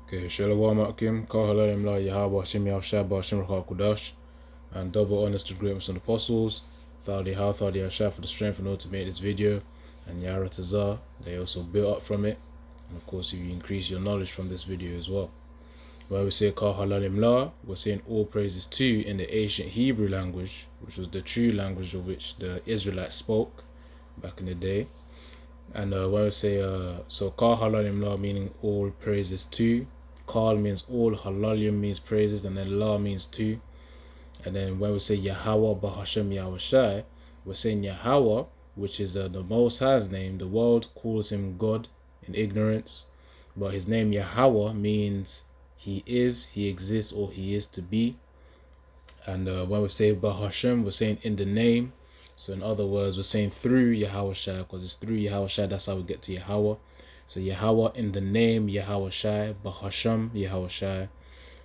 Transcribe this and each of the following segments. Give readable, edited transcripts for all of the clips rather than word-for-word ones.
Okay, Shalom Akim, Kahalayim La Yahaba Shim Shaba Shim Kudash, and double honors to greatness and apostles. Thali How Thali Ashah for the strength in order to make this video, and Yara Tazar, they also built up from it. And of course, if you increase your knowledge from this video as well. Where we say Kahalalim La, we're saying all praises to in the ancient Hebrew language, which was the true language of which the Israelites spoke back in the day. And when we say, so Kal Halalim La meaning all praises to, Kal means all, Halalim means praises, and then La means to. And then when we say Yahweh Bahashem Yahushai, we're saying Yahweh, which is the Most High's name. The world calls him God in ignorance, but his name Yahweh means he is, he exists, or he is to be. And when we say Bahashem, we're saying in the name. So in other words, we're saying through Yahweh Shai, because it's through Yahweh Shai, that's how we get to Yahweh. So Yahweh in the name Yahweh Shai, Bahashem Yahweh Shai.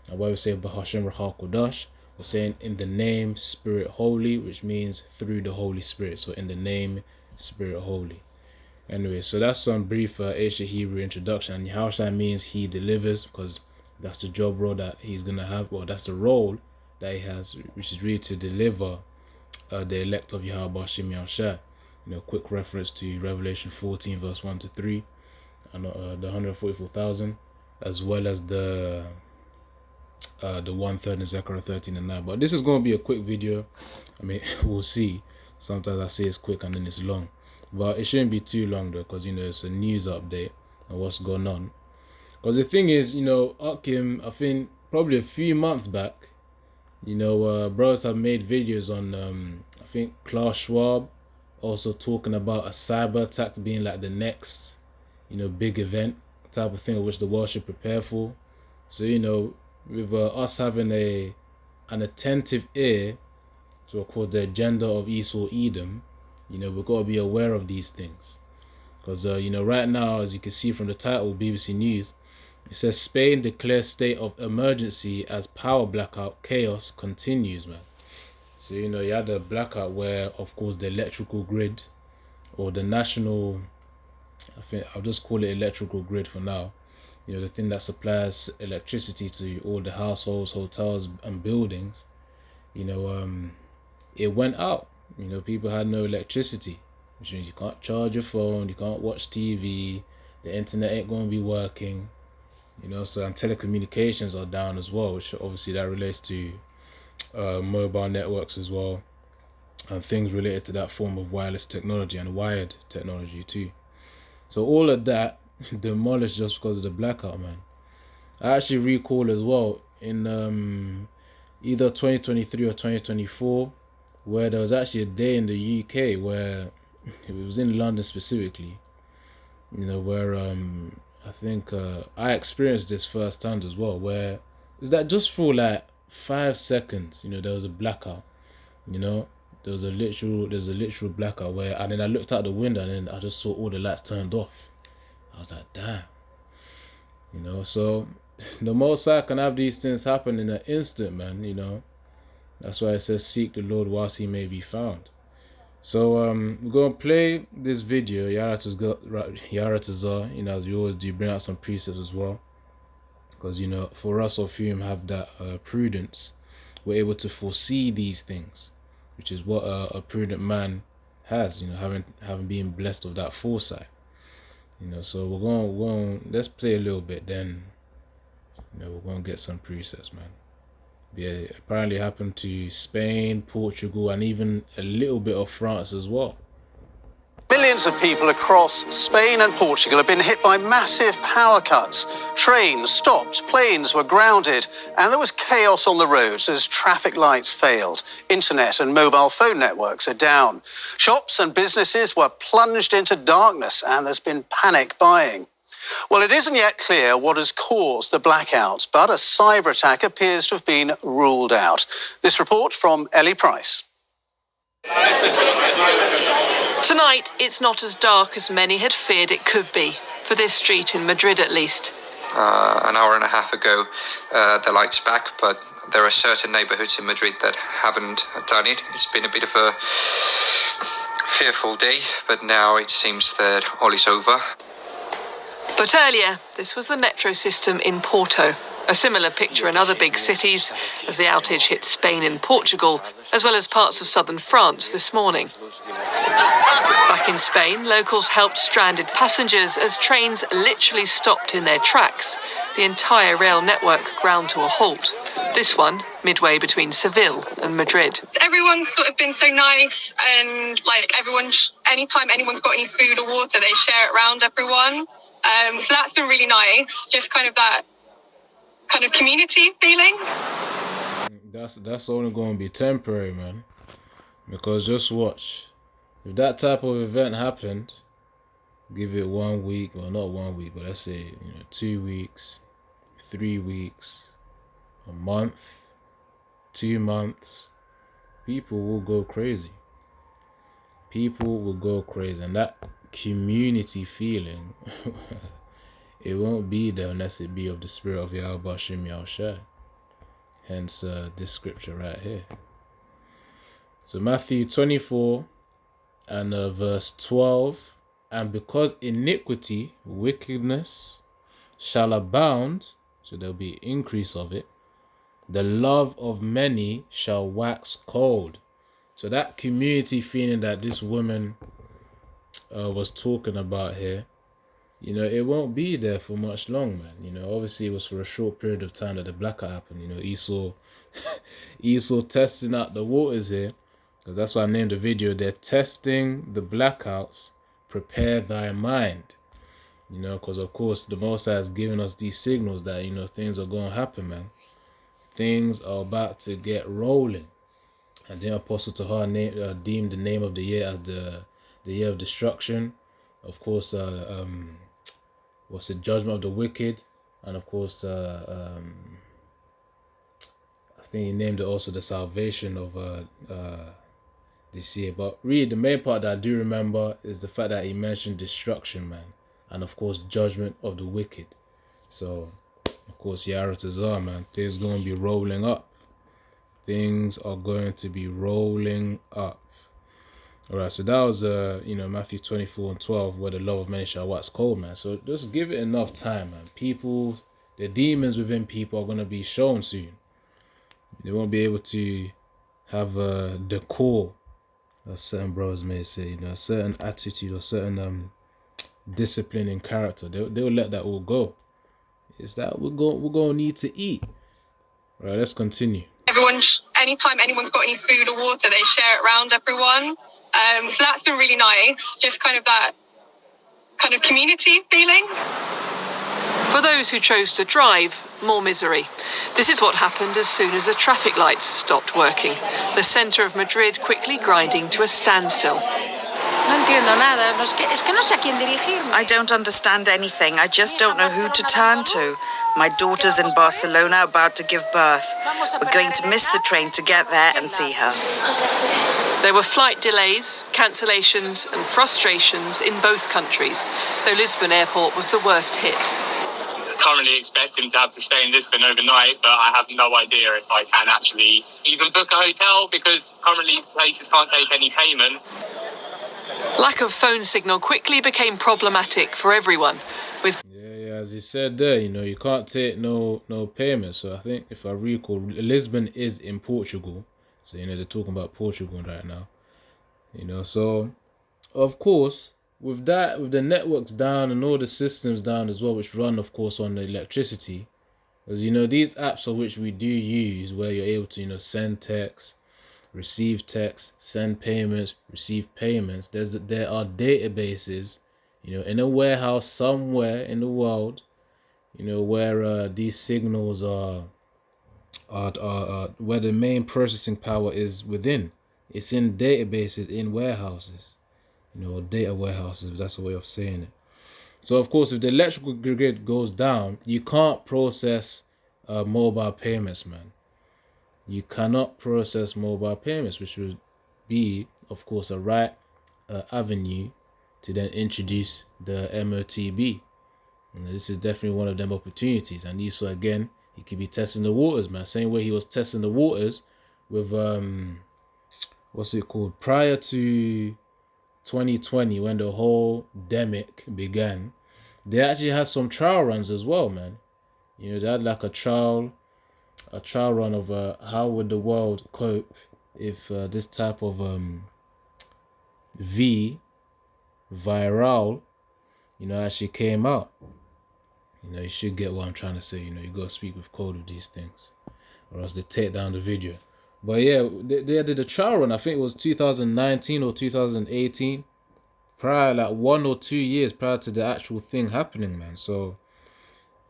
And when we say Bahashem Rahal Kodash, we're saying in the name Spirit Holy, which means through the Holy Spirit. So in the name Spirit Holy. Anyway, so that's some brief ancient Hebrew introduction. And Yahweh Shai means he delivers, because that's the job role that he's going to have. Well, that's the role that he has, which is really to deliver the elect of Yahweh Shim Yahushai. Quick reference to Revelation 14 verse 1 to 3, and the 144,000, as well as the 1/3 in Zechariah 13 and 9. But this is going to be a quick video. I mean, we'll see. Sometimes I say it's quick and then it's long, but it shouldn't be too long though, because it's a news update and what's going on. Because the thing is, Akim, I think probably a few months back, bros have made videos on I think Klaus Schwab also talking about a cyber attack being like the next big event type of thing of which the world should prepare for. So with us having an attentive ear to, of course, the agenda of Esau Edom, we've got to be aware of these things, because right now, as you can see from the title, BBC News, it says Spain declares state of emergency as power blackout chaos continues, man. So, you had a blackout where, of course, the electrical grid, or the national, I think I'll just call it electrical grid for now, the thing that supplies electricity to all the households, hotels, and buildings, it went out. People had no electricity, which means you can't charge your phone, you can't watch TV, the internet ain't going to be working. So and telecommunications are down as well, which obviously that relates to mobile networks as well, and things related to that form of wireless technology and wired technology too. So all of that demolished just because of the blackout, man. I actually recall as well in either 2023 or 2024, where there was actually a day in the UK where it was in London specifically, where I think I experienced this firsthand as well, where is that just for like 5 seconds, there was a blackout, there's a literal blackout where, and then I looked out the window and then I just saw all the lights turned off. I was like, damn, so the Most High can have these things happen in an instant, man. That's why it says seek the Lord whilst he may be found. So we're gonna play this video, Yara Tazar, as we always do, bring out some precepts as well, because for us of whom have that prudence, we're able to foresee these things, which is what a prudent man has, having been blessed with that foresight. So we're going let's play a little bit, then we're gonna get some precepts, man. Yeah, it apparently happened to Spain, Portugal, and even a little bit of France as well. Millions of people across Spain and Portugal have been hit by massive power cuts. Trains stopped, planes were grounded, and there was chaos on the roads as traffic lights failed. Internet and mobile phone networks are down. Shops and businesses were plunged into darkness, and there's been panic buying. Well, it isn't yet clear what has caused the blackouts, but a cyber attack appears to have been ruled out. This report from Ellie Price. Tonight, it's not as dark as many had feared it could be, for this street in Madrid at least. An hour and a half ago, the light's back, but there are certain neighborhoods in Madrid that haven't done it. It's been a bit of a fearful day, but now it seems that all is over. But earlier, this was the metro system in Porto. A similar picture in other big cities as the outage hit Spain and Portugal, as well as parts of southern France this morning. Back in Spain, locals helped stranded passengers as trains literally stopped in their tracks. The entire rail network ground to a halt. This one midway between Seville and Madrid. Everyone's sort of been so nice, and like anytime anyone's got any food or water, they share it around everyone. So that's been really nice. Just kind of that kind of community feeling. That's only going to be temporary, man. Because just watch. If that type of event happened, give it 1 week, well, not 1 week, but let's say 2 weeks, 3 weeks, a month, 2 months, people will go crazy. People will go crazy, and that community feeling, it won't be there unless it be of the spirit of Yahweh Bashim Yahushai. Hence this scripture right here. So Matthew 24 and verse 12, and because iniquity, wickedness, shall abound, so there'll be an increase of it, the love of many shall wax cold. So that community feeling that this woman was talking about here, it won't be there for much long, man. Obviously it was for a short period of time that the blackout happened. Esau testing out the waters here, because that's why I named the video, they're testing the blackouts, prepare thy mind. Because of course the Most High has given us these signals that, things are going to happen, man. Things are about to get rolling. And then Apostle Tahar deemed the name of the year as the year of destruction. Of course, what's the judgment of the wicked, and of course, I think he named it also the salvation of this year. But really, the main part that I do remember is the fact that he mentioned destruction, man, and of course, judgment of the wicked. So, of course, Yara Tazar, man, things going to be rolling up. Things are going to be rolling up. All right, so that was Matthew 24 and 12, where the love of many shall wax cold, man. So just give it enough time, man. The demons within people are going to be shown soon. They won't be able to have the core, as certain bros may say, a certain attitude or certain discipline and character. They'll let that all go. It's that we're going to need to eat. All right, let's continue. Anytime anyone's got any food or water, they share it around everyone. So that's been really nice. Just kind of that kind of community feeling. For those who chose to drive, more misery. This is what happened as soon as the traffic lights stopped working. The centre of Madrid quickly grinding to a standstill. I don't understand anything. I just don't know who to turn to. My daughter's in Barcelona about to give birth. We're going to miss the train to get there and see her. There were flight delays, cancellations and frustrations in both countries, though Lisbon Airport was the worst hit. Currently expecting to have to stay in Lisbon overnight, but I have no idea if I can actually even book a hotel, because currently places can't take any payment. Lack of phone signal quickly became problematic for everyone. As he said there, you can't take no payment. So I think, if I recall, Lisbon is in Portugal. So, they're talking about Portugal right now. So, of course, with the networks down and all the systems down as well, which run, of course, on the electricity. Because, these apps of which we do use, where you're able to, send texts, receive texts, send payments, receive payments. There are databases, in a warehouse somewhere in the world, where these signals are where the main processing power is within. It's in databases, in warehouses, or data warehouses, if that's a way of saying it. So, of course, if the electrical grid goes down, you can't process mobile payments, man. You cannot process mobile payments, which would be, of course, a right avenue to then introduce the MOTB. This is definitely one of them opportunities. And Esau, again, he could be testing the waters, man. Same way he was testing the waters with, prior to 2020, when the whole demic began. they actually had some trial runs as well, man. You know, they had like a trial run of how would the world cope if this type of viral, you know, actually came out. You know, you should get what I'm trying to say. You know, you gotta speak with code with these things, or else they take down the video. But yeah, they did a trial run. I think it was 2019 or 2018, prior, like 1 or 2 years prior to the actual thing happening, man. So,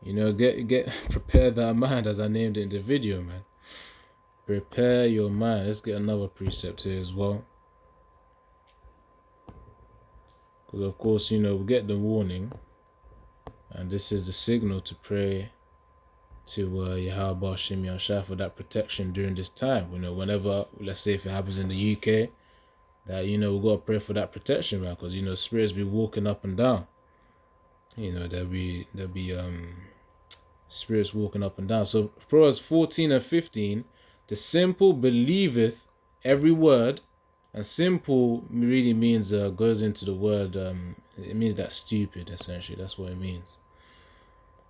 you know, get prepare that mind, as I named it in the video, man. Prepare your mind. Let's get another precept here as well. Because, of course, you know, we get the warning. And this is the signal to pray to Yahweh Shem Yahshua for that protection during this time. You know, whenever, let's say if it happens in the UK, that, you know, we got to pray for that protection, man. Because, you know, spirits be walking up and down. You know, there'll be spirits walking up and down. So Proverbs 14 and 15, the simple believeth every word, and simple really means goes into the word it means that stupid, essentially. That's what it means.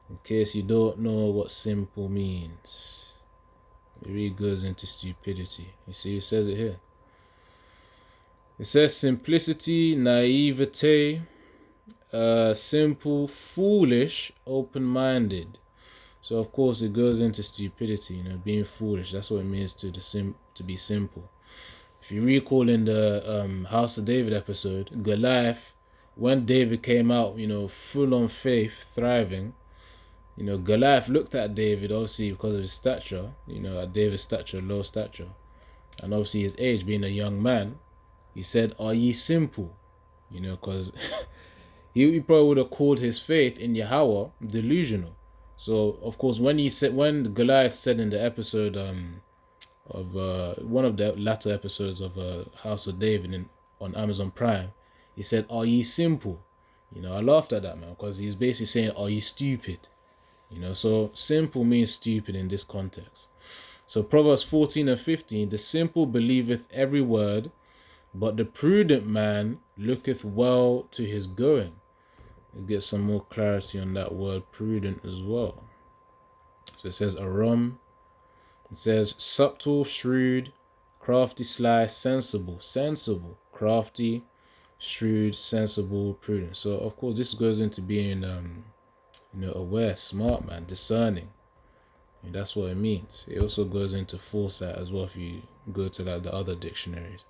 In case you don't know what simple means, it really goes into stupidity. You see, it says it here. It says simplicity, naivete, simple, foolish, open-minded. So of course it goes into stupidity, you know, being foolish. That's what it means to be simple. If you recall in the House of David episode, Goliath, when David came out, you know, full on faith, thriving, you know, Goliath looked at David, obviously because of his stature, you know, at David's stature, low stature, and obviously his age, being a young man, he said, "Are ye simple?" You know, because he probably would have called his faith in Yahweh delusional. So of course, when Goliath said in the episode of one of the latter episodes of House of David on Amazon Prime, he said, "Are ye simple?" You know, I laughed at that, man, because he's basically saying, "Are you stupid?" You know, so simple means stupid in this context. So Proverbs 14 and 15, the simple believeth every word, but the prudent man looketh well to his going. Let's get some more clarity on that word prudent as well. So it says arum. It says subtle, shrewd, crafty, sly, sensible, crafty, shrewd, sensible, prudent. So of course this goes into being you know, aware, smart, man, discerning. And that's what it means. It also goes into foresight as well if you go to like the other dictionaries.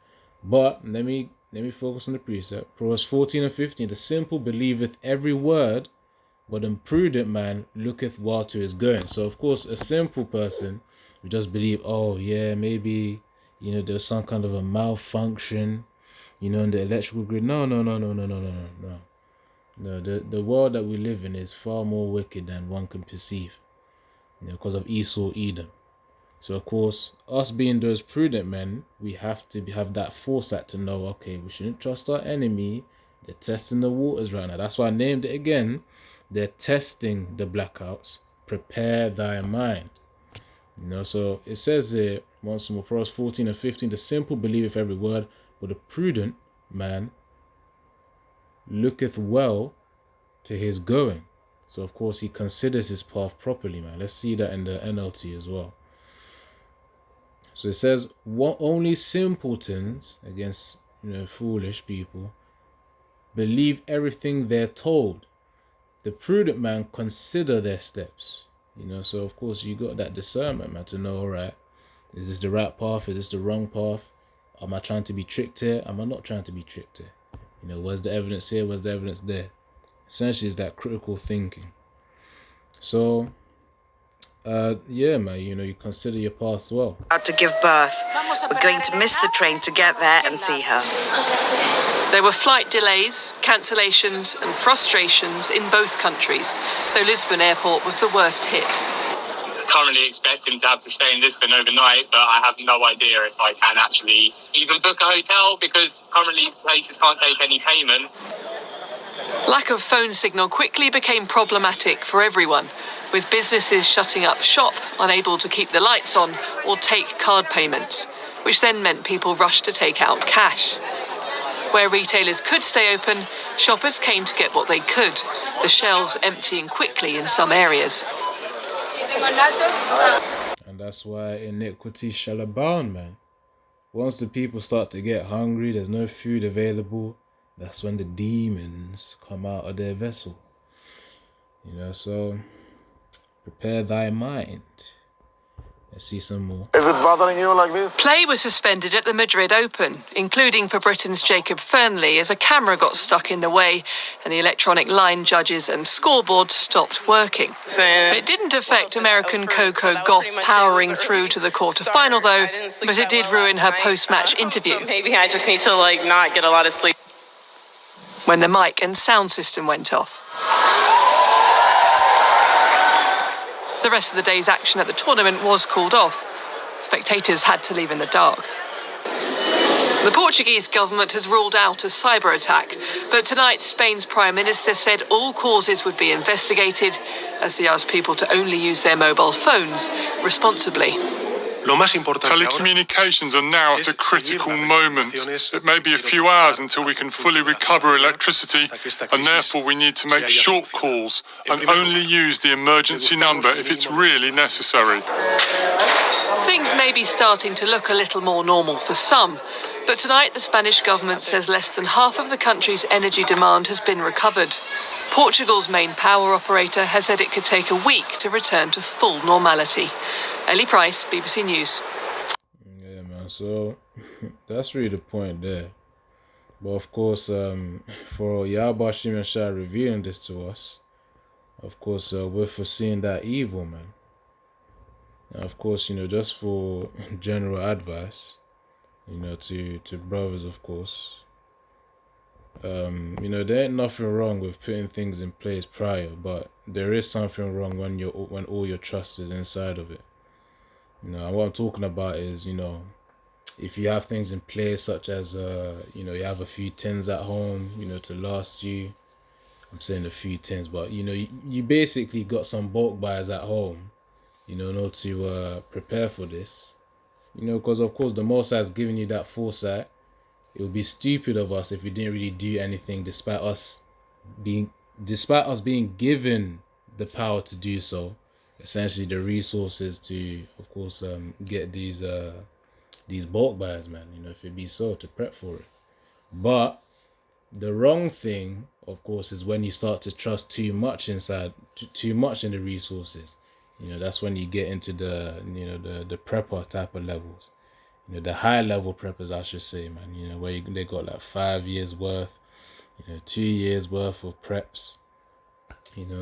But let me focus on the precept. Proverbs 14 and 15. The simple believeth every word, but the prudent man looketh well to his going. So of course a simple person would just believe, oh yeah, maybe, you know, there's some kind of a malfunction, you know, in the electrical grid. No. No, the world that we live in is far more wicked than one can perceive, you know, because of Esau, Edom. So of course, us being those prudent men, we have to have that foresight to know, okay, we shouldn't trust our enemy. They're testing the waters right now. That's why I named it again. They're testing the blackouts. Prepare thy mind. You know, so it says here, once more, Proverbs 14 and 15, the simple believeth every word, but the prudent man looketh well to his going. So of course he considers his path properly, man. Let's see that in the NLT as well. So it says, what only simpletons, against, you know, foolish people, believe everything they're told. The prudent man consider their steps. You know, so of course you got that discernment, man, to know, all right, is this the right path? Is this the wrong path? Am I trying to be tricked here? Am I not trying to be tricked here? You know, where's the evidence here? Where's the evidence there? Essentially, it's that critical thinking. So, yeah, man, you know, you consider your past well. About to give birth. We're going to miss the train to get there and see her. There were flight delays, cancellations and frustrations in both countries, though Lisbon Airport was the worst hit. Currently expecting to have to stay in Lisbon overnight, but I have no idea if I can actually even book a hotel because currently places can't take any payment. Lack of phone signal quickly became problematic for everyone, with businesses shutting up shop, unable to keep the lights on or take card payments, which then meant people rushed to take out cash. Where retailers could stay open, shoppers came to get what they could, the shelves emptying quickly in some areas. And that's why iniquity shall abound, man. Once the people start to get hungry, there's no food available, that's when the demons come out of their vessel. So prepare thy mind. Let's see some more. Is it bothering you like this? Play was suspended at the Madrid Open, including for Britain's Jacob Fernley, as a camera got stuck in the way and the electronic line judges and scoreboard stopped working. It didn't affect American Coco Gauff powering through to the quarterfinal, though, but it did ruin her post-match interview. So maybe I just need to not get a lot of sleep. When the mic and sound system went off. The rest of the day's action at the tournament was called off. Spectators had to leave in the dark. The Portuguese government has ruled out a cyber attack, but tonight Spain's Prime Minister said all causes would be investigated as he asked people to only use their mobile phones responsibly. Telecommunications are now at a critical moment. It may be a few hours until we can fully recover electricity, and therefore we need to make short calls and only use the emergency number if it's really necessary. Things may be starting to look a little more normal for some, but tonight the Spanish government says less than half of the country's energy demand has been recovered. Portugal's main power operator has said it could take a week to return to full normality. Ellie Price, BBC News. Yeah, man. So that's really the point there. But of course, for Yaba Shimon Shah revealing this to us, of course, we're foreseeing that evil, man. Now, of course, just for general advice, to brothers, of course. There ain't nothing wrong with putting things in place prior, but there is something wrong when all your trust is inside of it. What I'm talking about is, if you have things in place such as, you have a few tins at home, to last you. I'm saying a few tins, but you basically got some bulk buyers at home, in order to prepare for this. Because of course the Most High has given you that foresight. It would be stupid of us if we didn't really do anything despite us being given the power to do so. Essentially the resources to, of course, get these bulk buyers, man. If it be so, to prep for it. But the wrong thing, of course, is when you start to trust too much too much in the resources. That's when you get into the prepper type of levels. The high level preppers, I should say, man, where they got like 5 years worth, 2 years worth of preps,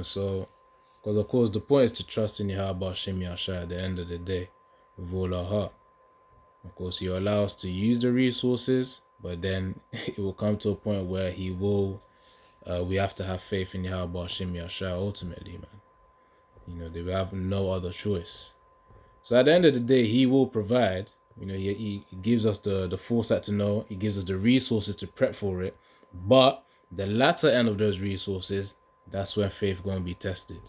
so, because of course the point is to trust in Yahweh Shem Yashai at the end of the day with all our heart. Of course, you allow us to use the resources, but then it will come to a point where we have to have faith in Yahweh Shem Yashai ultimately, man. They will have no other choice. So at the end of the day, he will provide. He gives us the foresight to know. He gives us the resources to prep for it. But the latter end of those resources, that's when faith going to be tested.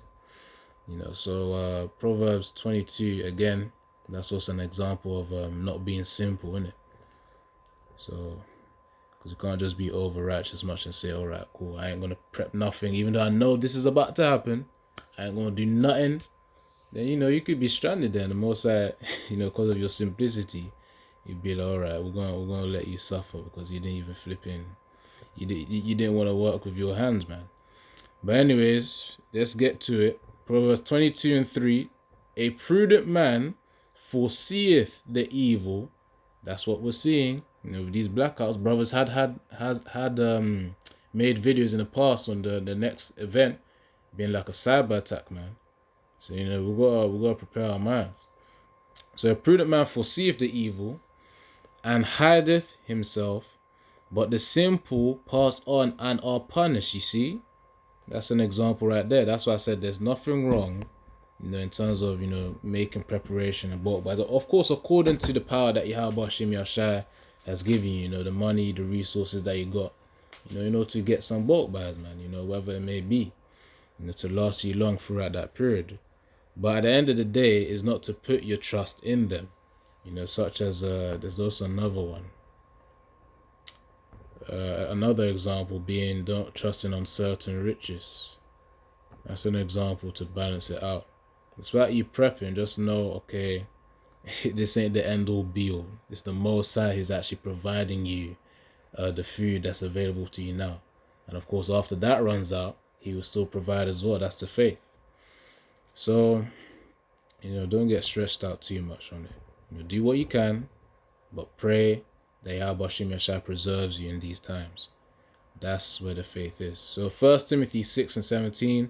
So Proverbs 22, again, that's also an example of not being simple, isn't it? So, because you can't just be over righteous much and say, all right, cool, I ain't going to prep nothing. Even though I know this is about to happen, I ain't going to do nothing. Then, you could be stranded there. And the Most High, because of your simplicity, you'd be like, all right, we're going to let you suffer because you didn't even flip in. You didn't want to work with your hands, man. But anyways, let's get to it. Proverbs 22:3, a prudent man foreseeth the evil. That's what we're seeing. With these blackouts, brothers had made videos in the past on the next event being like a cyber attack, man. So, we gotta prepare our minds. So a prudent man foreseeth the evil and hideth himself, but the simple pass on and are punished, you see? That's an example right there. That's why I said there's nothing wrong, in terms of, making preparation and bulk buys. Of course, according to the power that Yahweh Shem Yashai has given you, the money, the resources that you got, to get some bulk buys, man, whatever it may be, to last you long throughout that period. But at the end of the day, is not to put your trust in them, such as there's also another one. Another example being don't trust in uncertain riches. That's an example to balance it out. Despite you prepping, just know, okay, this ain't the end all be all. It's the Most High who's actually providing you the food that's available to you now. And of course, after that runs out, he will still provide as well. That's the faith. So, don't get stressed out too much on it. Do what you can, but pray that Yahweh Shem Yashai preserves you in these times. That's where the faith is. So 1 Timothy 6:17,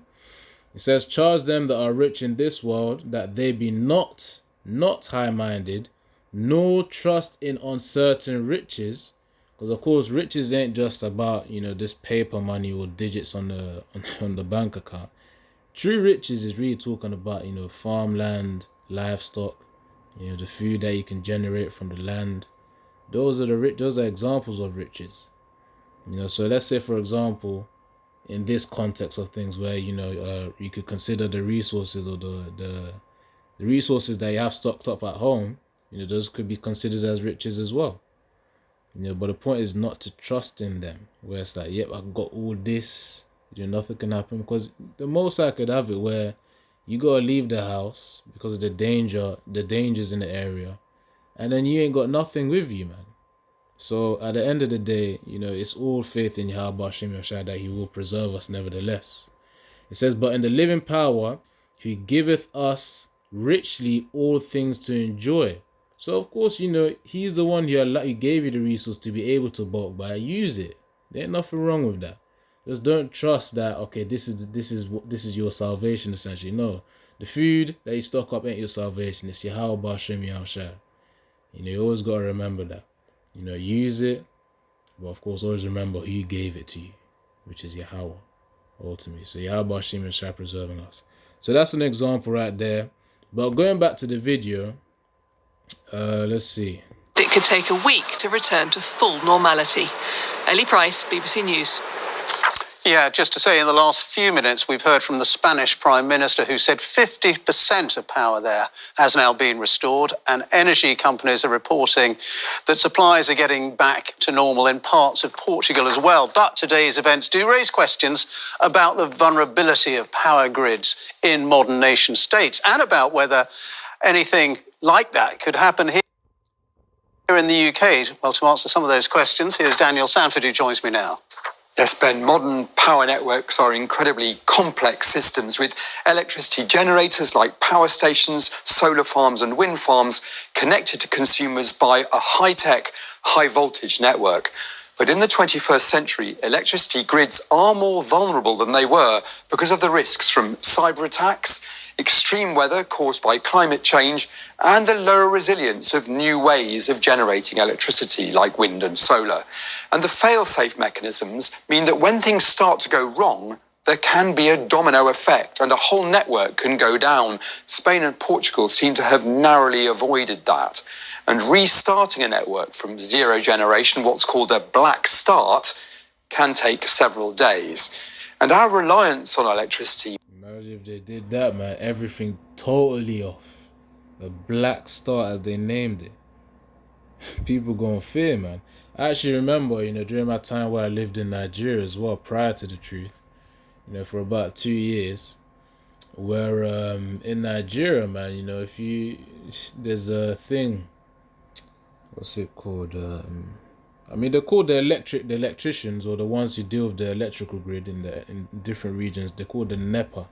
it says, charge them that are rich in this world, that they be not high-minded, nor trust in uncertain riches. Because of course, riches ain't just about, this paper money or digits on the bank account. True riches is really talking about, farmland, livestock, the food that you can generate from the land. Those are examples of riches. So let's say, for example, in this context of things where, you could consider the resources or the resources that you have stocked up at home, those could be considered as riches as well. But the point is not to trust in them, where it's like, yep, I've got all this, nothing can happen, because the most I could have it where you gotta leave the house because of the dangers in the area, and then you ain't got nothing with you, man. So at the end of the day, it's all faith in Yahweh Shem Yashai that he will preserve us nevertheless. It says, but in the living power, he giveth us richly all things to enjoy. So of course, he's the one who gave you the resource to be able to bulk buy. Use it. There ain't nothing wrong with that. Just don't trust that, okay, this is your salvation, essentially. No. The food that you stock up ain't your salvation. It's Yahweh Shem Yashai. You always gotta remember that. Use it, but of course always remember who gave it to you, which is Yahweh, ultimately. So Yahweh Hashem Yashai preserving us. So that's an example right there. But going back to the video, let's see. It could take a week to return to full normality. Ellie Price, BBC News. Yeah, just to say, in the last few minutes, we've heard from the Spanish Prime Minister, who said 50% of power there has now been restored, and energy companies are reporting that supplies are getting back to normal in parts of Portugal as well. But today's events do raise questions about the vulnerability of power grids in modern nation states, and about whether anything like that could happen here in the UK. Well, to answer some of those questions, here's Daniel Sanford, who joins me now. Yes, Ben, modern power networks are incredibly complex systems with electricity generators like power stations, solar farms and wind farms connected to consumers by a high-tech, high-voltage network. But in the 21st century, electricity grids are more vulnerable than they were because of the risks from cyber attacks, extreme weather caused by climate change, and the lower resilience of new ways of generating electricity like wind and solar. And the fail-safe mechanisms mean that when things start to go wrong, there can be a domino effect and a whole network can go down. Spain and Portugal seem to have narrowly avoided that. And restarting a network from zero generation, what's called a black start, can take several days. And our reliance on electricity... Imagine if they did that, man. Everything totally off. A black start, as they named it. People gonna fear, man. I actually remember, during my time where I lived in Nigeria as well, prior to the truth, for about 2 years, where in Nigeria, man, there's a thing, what's it called? They're called the electricians, or the ones who deal with the electrical grid in different regions. They're called the NEPA.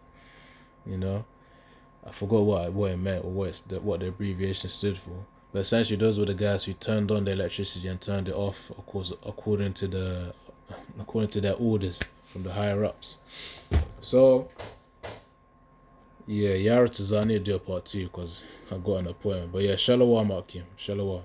I forgot what it meant, or what the abbreviation stood for. But essentially, those were the guys who turned on the electricity and turned it off, of course, according to their orders from the higher ups. So, yeah, Yara Tazani do a part 2 because I got an appointment. But yeah, Shalom Akim, Shalom.